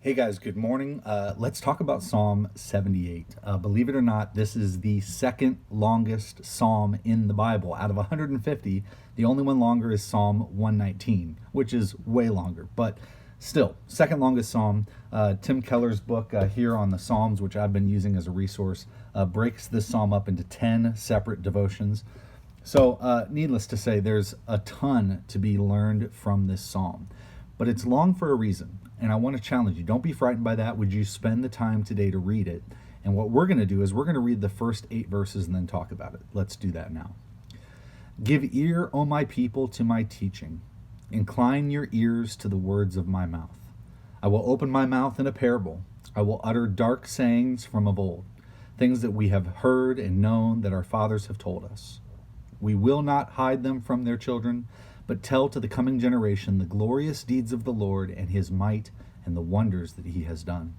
Hey guys, good morning. Let's talk about Psalm 78. Believe it or not, this is the second longest psalm in the Bible. Out of 150, the only one longer is Psalm 119, which is way longer, but still, second longest psalm. Tim Keller's book here on the Psalms, which I've been using as a resource, breaks this psalm up into 10 separate devotions. So, needless to say, there's a ton to be learned from this psalm, but it's long for a reason. And I want to challenge you. Don't be frightened by that. Would you spend the time today to read it? And what we're going to do is we're going to read the first 8 verses and then talk about it. Let's do that now. Give ear, O my people, to my teaching. Incline your ears to the words of my mouth. I will open my mouth in a parable. I will utter dark sayings from of old, things that we have heard and known that our fathers have told us. We will not hide them from their children, but tell to the coming generation the glorious deeds of the Lord and his might and the wonders that he has done.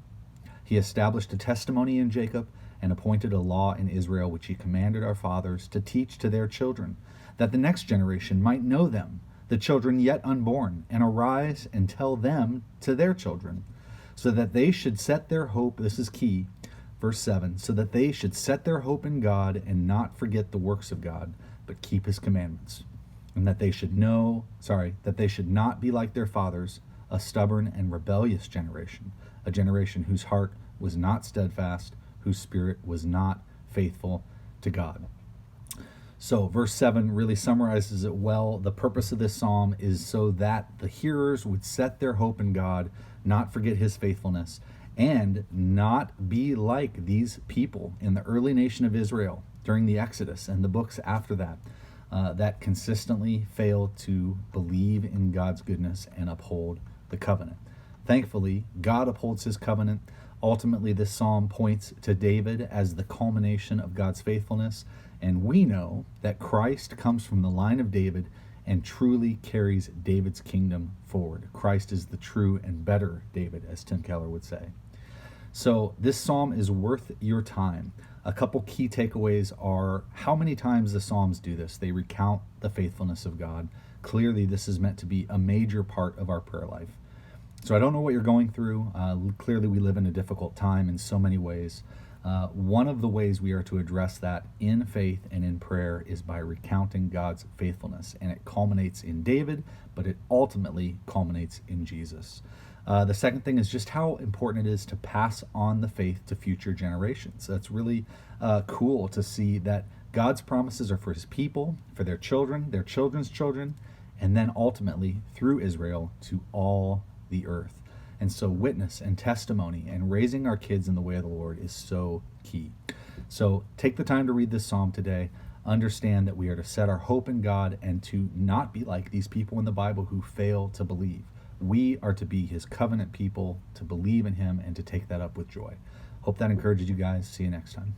He established a testimony in Jacob and appointed a law in Israel, which he commanded our fathers to teach to their children, that the next generation might know them, the children yet unborn, and arise and tell them to their children, so that they should set their hope, this is key, verse 7, so that they should set their hope in God and not forget the works of God, but keep his commandments. And that they should that they should not be like their fathers, a stubborn and rebellious generation, a generation whose heart was not steadfast, whose spirit was not faithful to God. So verse 7 really summarizes it well. The purpose of this psalm is so that the hearers would set their hope in God, not forget his faithfulness, and not be like these people in the early nation of Israel during the Exodus and the books after that. That consistently fail to believe in God's goodness and uphold the covenant. Thankfully, God upholds his covenant. Ultimately, this psalm points to David as the culmination of God's faithfulness, and we know that Christ comes from the line of David and truly carries David's kingdom forward. Christ is the true and better David, as Tim Keller would say. So this psalm is worth your time. A couple key takeaways are how many times the Psalms do this. They recount the faithfulness of God. Clearly, this is meant to be a major part of our prayer life. So I don't know what you're going through. Clearly, we live in a difficult time in so many ways. One of the ways we are to address that in faith and in prayer is by recounting God's faithfulness. And it culminates in David, but it ultimately culminates in Jesus. The second thing is just how important it is to pass on the faith to future generations. That's really cool to see that God's promises are for his people, for their children, their children's children, and then ultimately through Israel to all the earth. And so witness and testimony and raising our kids in the way of the Lord is so key. So take the time to read this psalm today. Understand that we are to set our hope in God and to not be like these people in the Bible who fail to believe. We are to be his covenant people, to believe in him and to take that up with joy. Hope that encourages you guys. See you next time.